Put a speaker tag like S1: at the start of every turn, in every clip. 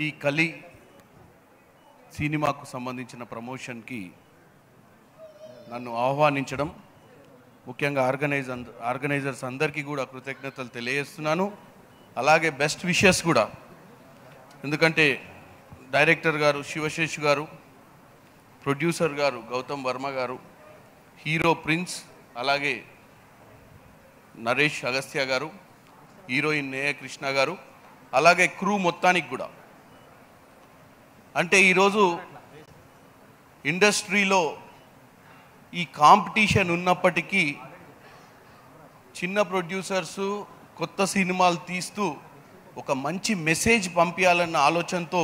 S1: ఈ కలి సినిమాకు సంబంధించిన ప్రమోషన్కి నన్ను ఆహ్వానించడం, ముఖ్యంగా ఆర్గనైజర్స్ అందరికీ కూడా కృతజ్ఞతలు తెలియజేస్తున్నాను. అలాగే బెస్ట్ విషెస్ కూడా, ఎందుకంటే డైరెక్టర్ గారు శివశేష్ గారు, ప్రొడ్యూసర్ గారు గౌతమ్ వర్మ గారు, హీరో ప్రిన్స్, అలాగే నరేష్ అగస్త్య గారు, హీరోయిన్ నేయ కృష్ణ గారు, అలాగే క్రూ మొత్తానికి కూడా. అంటే ఈరోజు ఇండస్ట్రీలో ఈ కాంపిటీషన్ ఉన్నప్పటికీ చిన్న ప్రొడ్యూసర్సు కొత్త సినిమాలు తీస్తూ ఒక మంచి మెసేజ్ పంపించాలన్న ఆలోచనతో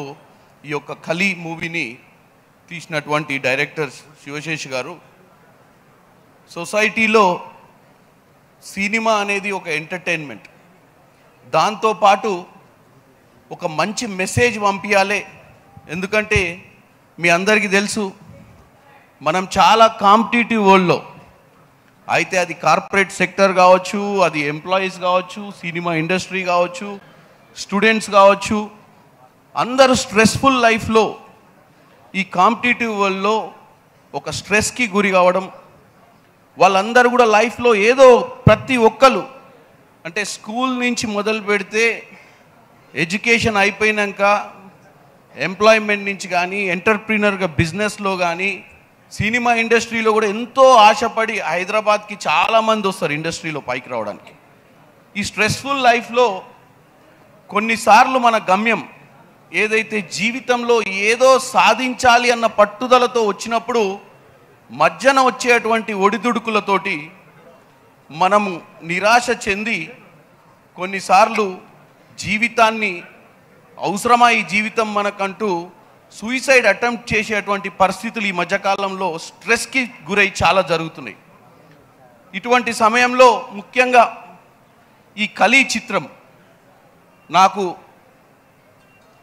S1: ఈ యొక్క కలి మూవీని తీసినటువంటి డైరెక్టర్ శివశేష్ గారు, సొసైటీలో సినిమా అనేది ఒక ఎంటర్టైన్మెంట్, దాంతోపాటు ఒక మంచి మెసేజ్ పంపించాలి. ఎందుకంటే మీ అందరికీ తెలుసు, మనం చాలా కాంపిటేటివ్ వరల్డ్లో, అయితే అది కార్పొరేట్ సెక్టర్ కావచ్చు, అది ఎంప్లాయీస్ కావచ్చు, సినిమా ఇండస్ట్రీ కావచ్చు, స్టూడెంట్స్ కావచ్చు, అందరూ స్ట్రెస్ఫుల్ లైఫ్లో ఈ కాంపిటేటివ్ వరల్డ్లో ఒక స్ట్రెస్కి గురి కావడం, వాళ్ళందరూ కూడా లైఫ్లో ఏదో ప్రతి ఒక్కరు, అంటే స్కూల్ నుంచి మొదలు పెడితే ఎడ్యుకేషన్ అయిపోయినాక ఎంప్లాయ్మెంట్ నుంచి కానీ ఎంటర్ప్రీనర్గా బిజినెస్లో కానీ సినిమా ఇండస్ట్రీలో కూడా ఎంతో ఆశపడి హైదరాబాద్కి చాలామంది వస్తారు ఇండస్ట్రీలో పైకి రావడానికి. ఈ స్ట్రెస్ఫుల్ లైఫ్లో కొన్నిసార్లు మన గమ్యం ఏదైతే జీవితంలో ఏదో సాధించాలి అన్న పట్టుదలతో వచ్చినప్పుడు మధ్యన వచ్చేటువంటి ఒడిదుడుకులతోటి మనము నిరాశ చెంది కొన్నిసార్లు జీవితాన్ని, అవసరమా ఈ జీవితం మనకంటూ సూసైడ్ అటెంప్ట్ చేసేటువంటి పరిస్థితులు ఈ మధ్యకాలంలో స్ట్రెస్కి గురై చాలా జరుగుతున్నాయి. ఇటువంటి సమయంలో ముఖ్యంగా ఈ కలి చిత్రం నాకు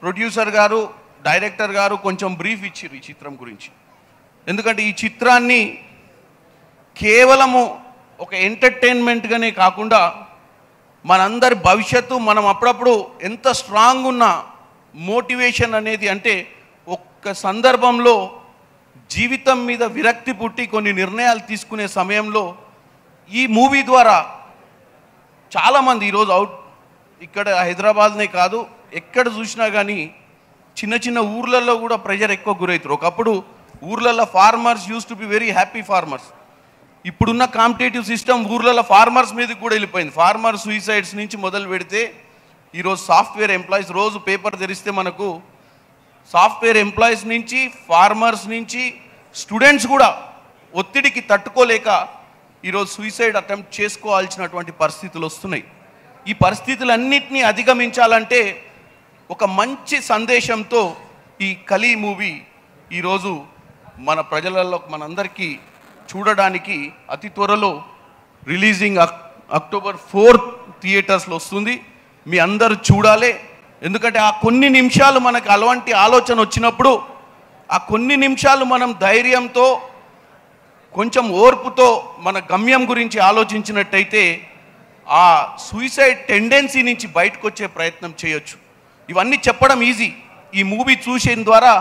S1: ప్రొడ్యూసర్ గారు, డైరెక్టర్ గారు కొంచెం బ్రీఫ్ ఇచ్చారు ఈ చిత్రం గురించి. ఎందుకంటే ఈ చిత్రాన్ని కేవలము ఒక ఎంటర్టైన్మెంట్గానే కాకుండా మనందరి భవిష్యత్తు, మనం అప్పుడప్పుడు ఎంత స్ట్రాంగ్ ఉన్న మోటివేషన్ అనేది, అంటే ఒక్క సందర్భంలో జీవితం మీద విరక్తి పుట్టి కొన్ని నిర్ణయాలు తీసుకునే సమయంలో ఈ మూవీ ద్వారా చాలామంది ఈరోజు ఇక్కడ హైదరాబాద్నే కాదు ఎక్కడ చూసినా కానీ చిన్న చిన్న ఊర్లలో కూడా ప్రెషర్ ఎక్కువ గురవుతారు. ఒకప్పుడు ఊర్లలో farmers use to be very happy farmers. ఇప్పుడున్న కాంపిటేటివ్ సిస్టమ్ ఊర్లలో ఫార్మర్స్ మీదకి కూడా వెళ్ళిపోయింది. ఫార్మర్ సూసైడ్స్ నుంచి మొదలు పెడితే ఈరోజు సాఫ్ట్వేర్ ఎంప్లాయీస్, రోజు పేపర్ తెరిస్తే మనకు సాఫ్ట్వేర్ ఎంప్లాయీస్ నుంచి, ఫార్మర్స్ నుంచి, స్టూడెంట్స్ కూడా ఒత్తిడికి తట్టుకోలేక ఈరోజు సూసైడ్ అటెంప్ట్ చేసుకోవాల్సినటువంటి పరిస్థితులు వస్తున్నాయి. ఈ పరిస్థితులన్నింటినీ అధిగమించాలంటే ఒక మంచి సందేశంతో ఈ కలి మూవీ ఈరోజు మన ప్రజలలో మనందరికీ చూడడానికి అతి త్వరలో రిలీజింగ్ అక్టోబర్ 4 థియేటర్స్లో వస్తుంది. మీ అందరూ చూడాలి. ఎందుకంటే ఆ కొన్ని నిమిషాలు మనకు అలాంటి ఆలోచన వచ్చినప్పుడు, ఆ కొన్ని నిమిషాలు మనం ధైర్యంతో, కొంచెం ఓర్పుతో మన గమ్యం గురించి ఆలోచించినట్టయితే ఆ సూసైడ్ టెండెన్సీ నుంచి బయటకు వచ్చే ప్రయత్నం చేయొచ్చు. ఇవన్నీ చెప్పడం ఈజీ. ఈ మూవీ చూసిన ద్వారా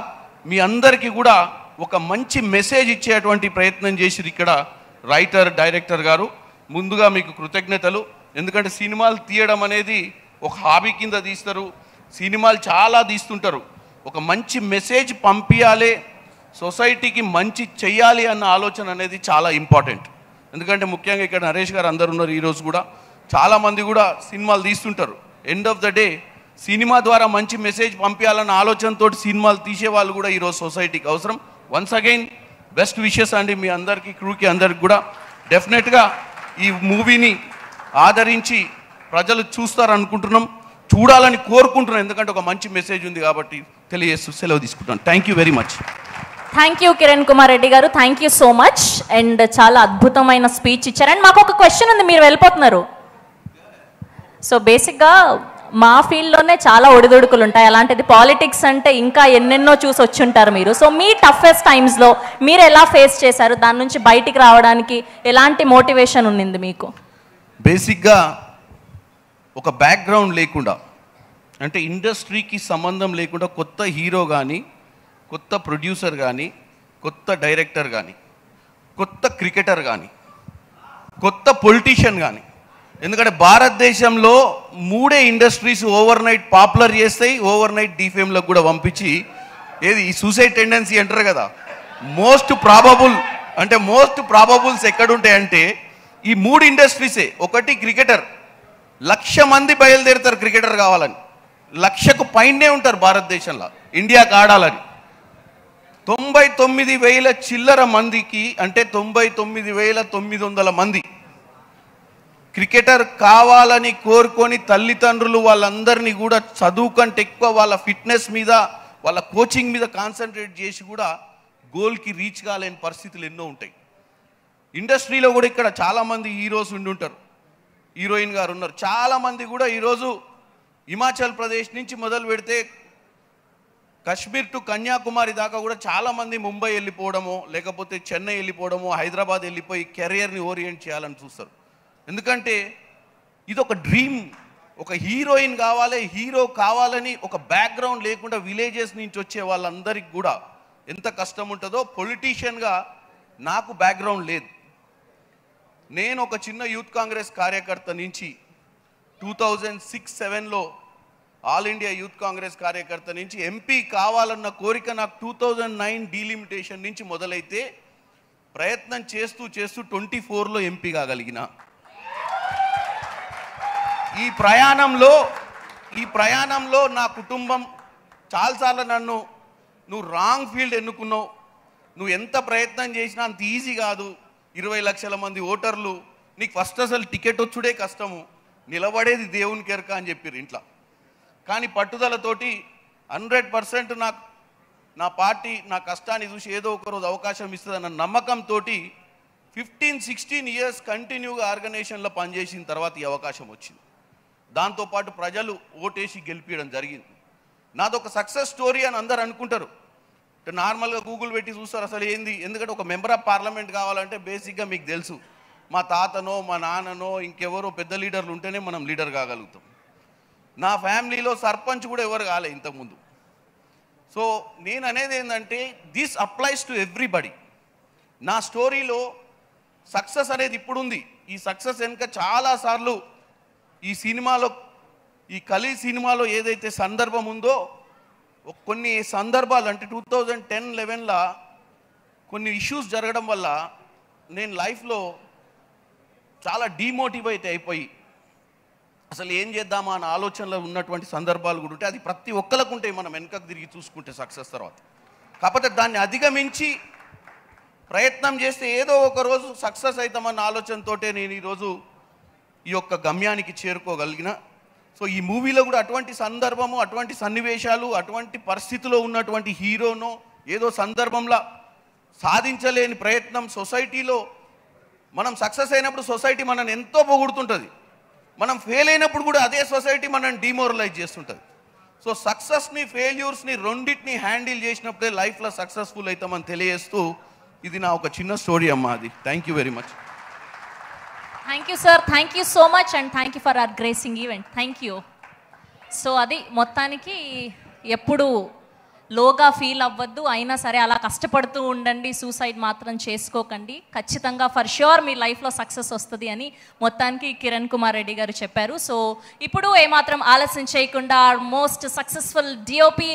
S1: మీ అందరికీ కూడా ఒక మంచి మెసేజ్ ఇచ్చేటువంటి ప్రయత్నం చేసిరు ఇక్కడ రైటర్, డైరెక్టర్ గారు. ముందుగా మీకు కృతజ్ఞతలు. ఎందుకంటే సినిమాలు తీయడం అనేది ఒక హాబీ కింద తీస్తారు, సినిమాలు చాలా తీస్తుంటారు. ఒక మంచి మెసేజ్ పంపించాలి, సొసైటీకి మంచి చెయ్యాలి అన్న ఆలోచన అనేది చాలా ఇంపార్టెంట్. ఎందుకంటే ముఖ్యంగా ఇక్కడ నరేష్ గారు అందరు ఉన్నారు, ఈరోజు కూడా చాలామంది కూడా సినిమాలు తీస్తుంటారు. End of the day cinema ద్వారా మంచి మెసేజ్ పంపించాలన్న ఆలోచనతో సినిమాలు తీసేవాళ్ళు కూడా ఈరోజు సొసైటీకి అవసరం. వన్స్ అగైన్ బెస్ట్ విషెస్ అండి మీ అందరికీ, క్రూకి అందరికి కూడా. డెఫినెట్గా ఈ మూవీని ఆదరించి ప్రజలు చూస్తారనుకుంటున్నాం, చూడాలని కోరుకుంటున్నాం. ఎందుకంటే ఒక మంచి మెసేజ్ ఉంది కాబట్టి తెలియజేస్తూ సెలవు తీసుకుంటాను. Thank you very much.
S2: Thank you Kiran Kumar Reddy గారు, thank you so much. And చాలా అద్భుతమైన స్పీచ్ ఇచ్చారు. అండ్ మాకు ఒక క్వశ్చన్ ఉంది, మీరు వెళ్ళిపోతున్నారు. సో బేసిక్గా మా ఫీల్డ్లోనే చాలా ఒడిదుడుకులు ఉంటాయి, అలాంటిది పాలిటిక్స్ అంటే ఇంకా ఎన్నెన్నో చూసి వచ్చి ఉంటారు మీరు. సో మీ టఫెస్ట్ టైమ్స్లో మీరు ఎలా ఫేస్ చేశారు, దాని నుంచి బయటికి రావడానికి ఎలాంటి మోటివేషన్ ఉన్నింది మీకు?
S1: బేసిక్గా ఒక బ్యాక్గ్రౌండ్ లేకుండా, అంటే ఇండస్ట్రీకి సంబంధం లేకుండా కొత్త హీరో కానీ, కొత్త ప్రొడ్యూసర్ కానీ, కొత్త డైరెక్టర్ కానీ, కొత్త క్రికెటర్ కానీ, కొత్త పొలిటీషియన్ కానీ, ఎందుకంటే భారతదేశంలో 3 ఇండస్ట్రీస్ ఓవర్ నైట్ పాపులర్ చేస్తాయి, ఓవర్ నైట్ డీఫేమ్లకు కూడా పంపించి ఏది ఈ సూసైడ్ టెండెన్సీ అంటారు కదా, మోస్ట్ ప్రాబబుల్స్ ఎక్కడుంటాయంటే ఈ 3 ఇండస్ట్రీసే. ఒకటి క్రికెటర్, 1,00,000 మంది బయలుదేరుతారు క్రికెటర్ కావాలని, 1,00,000కు పైనే ఉంటారు భారతదేశంలో ఇండియాకి ఆడాలని. 99,000 చిల్లర మందికి అంటే 99,900 మంది క్రికెటర్ కావాలని కోరుకొని తల్లిదండ్రులు వాళ్ళందరినీ కూడా చదువు కంటే ఎక్కువ వాళ్ళ ఫిట్నెస్ మీద, వాళ్ళ కోచింగ్ మీద కాన్సన్ట్రేట్ చేసి కూడా గోల్కి రీచ్ కాలేని పరిస్థితులు ఎన్నో ఉంటాయి. ఇండస్ట్రీలో కూడా ఇక్కడ చాలామంది హీరోస్ ఉండి ఉంటారు, హీరోయిన్ గారు ఉన్నారు. చాలామంది కూడా ఈరోజు హిమాచల్ ప్రదేశ్ నుంచి మొదలు పెడితే కశ్మీర్ టు కన్యాకుమారి దాకా కూడా చాలామంది ముంబై వెళ్ళిపోవడమో, లేకపోతే చెన్నై వెళ్ళిపోవడమో, హైదరాబాద్ వెళ్ళిపోయి కెరియర్ని ఓరియంట్ చేయాలని చూస్తారు. ఎందుకంటే ఇది ఒక డ్రీమ్. ఒక హీరోయిన్ కావాలి, హీరో కావాలని ఒక బ్యాక్గ్రౌండ్ లేకుండా విలేజెస్ నుంచి వచ్చే వాళ్ళందరికీ కూడా ఎంత కష్టం ఉంటుందో. పొలిటీషియన్గా నాకు బ్యాక్గ్రౌండ్ లేదు. నేను ఒక చిన్న యూత్ కాంగ్రెస్ కార్యకర్త నుంచి 2006-07లో ఆల్ ఇండియా యూత్ కాంగ్రెస్ కార్యకర్త నుంచి ఎంపీ కావాలన్న కోరిక నాకు 2009 డీలిమిటేషన్ నుంచి మొదలైతే ప్రయత్నం చేస్తూ 24లో ఎంపీ కాగలిగిన. ఈ ప్రయాణంలో నా కుటుంబం చాలాసార్లు నన్ను, నువ్వు రాంగ్ ఫీల్డ్ ఎన్నుకున్నావు, నువ్వు ఎంత ప్రయత్నం చేసినా అంత ఈజీ కాదు, 20 లక్షల మంది ఓటర్లు, నీకు ఫస్ట్ అసలు టికెట్ వచ్చుడే కష్టము, నిలబడేది దేవునికి ఎరక అని చెప్పారు ఇంట్లో. కానీ పట్టుదలతోటి 100% నా పార్టీ నా కష్టాన్ని చూసి ఏదో ఒకరోజు అవకాశం ఇస్తుందన్న నమ్మకంతో 15-16 ఇయర్స్ కంటిన్యూగా ఆర్గనైజేషన్లో పనిచేసిన తర్వాత ఈ అవకాశం వచ్చింది. దాంతోపాటు ప్రజలు ఓటేసి గెలిపించడం జరిగింది. నాదొక సక్సెస్ స్టోరీ అని అందరు అనుకుంటారు. నార్మల్గా గూగుల్ పెట్టి చూస్తారు అసలు ఏంది. ఎందుకంటే ఒక మెంబర్ ఆఫ్ పార్లమెంట్ కావాలంటే బేసిక్గా మీకు తెలుసు, మా తాతనో మా నాన్ననో ఇంకెవరో పెద్ద లీడర్లు ఉంటేనే మనం లీడర్ కాగలుగుతాం. నా ఫ్యామిలీలో సర్పంచ్ కూడా ఎవరు కాలే ఇంతకుముందు. సో నేను అనేది ఏంటంటే దిస్ అప్లైస్ టు ఎవ్రీబడి. నా స్టోరీలో సక్సెస్ అనేది ఇప్పుడు ఉంది. ఈ సక్సెస్ వెనుక చాలాసార్లు ఈ సినిమాలో, ఈ కలి సినిమాలో ఏదైతే సందర్భం ఉందో, కొన్ని సందర్భాలు అంటే 2010-11లా కొన్ని ఇష్యూస్ జరగడం వల్ల నేను లైఫ్లో చాలా డీమోటివేట్ అయిపోయి అసలు ఏం చేద్దామా అన్న ఆలోచనలో ఉన్నటువంటి సందర్భాలు కూడా ఉంటాయి. అది ప్రతి ఒక్కరికి ఉంటాయి మనం వెనకకు తిరిగి చూసుకుంటే సక్సెస్ తర్వాత. కాకపోతే దాన్ని అధిగమించి ప్రయత్నం చేస్తే ఏదో ఒక రోజు సక్సెస్ అవుతామన్న ఆలోచనతో నేను ఈరోజు ఈ యొక్క గమ్యానికి చేరుకోగలిగిన. సో ఈ మూవీలో కూడా అటువంటి సందర్భము, అటువంటి సన్నివేశాలు, అటువంటి పరిస్థితిలో ఉన్నటువంటి హీరోను ఏదో సందర్భంలో సాధించలేని ప్రయత్నం, సొసైటీలో మనం సక్సెస్ అయినప్పుడు సొసైటీ మనల్ని ఎంతో పొగుడుతుంటుంది, మనం ఫెయిల్ అయినప్పుడు కూడా అదే సొసైటీ మనల్ని డిమోరలైజ్ చేస్తుంటుంది. సో సక్సెస్ని, ఫెయిల్యూర్స్ని రెండింటిని హ్యాండిల్ చేసినప్పుడే లైఫ్లో సక్సెస్ఫుల్ అవుతామని తెలియజేస్తూ ఇది నా ఒక చిన్న స్టోరీ అమ్మా. అది thank you very much.
S2: Thank you sir, thank you so much and thank you for hour gracing event. Thank you. So అది మొత్తానికి ఎప్పుడు లోగా ఫీల్ అవ్వద్దు, అయినా సరే అలా కష్టపడుతూ ఉండండి, సూసైడ్ మాత్రం చేసుకోకండి. ఖచ్చితంగా ఫర్ ష్యూర్ మీ లైఫ్లో సక్సెస్ వస్తుంది అని మొత్తానికి కిరణ్ కుమార్ రెడ్డి గారు చెప్పారు. సో ఇప్పుడు ఏమాత్రం ఆలస్యం చేయకుండా మోస్ట్ సక్సెస్ఫుల్ డిఓపి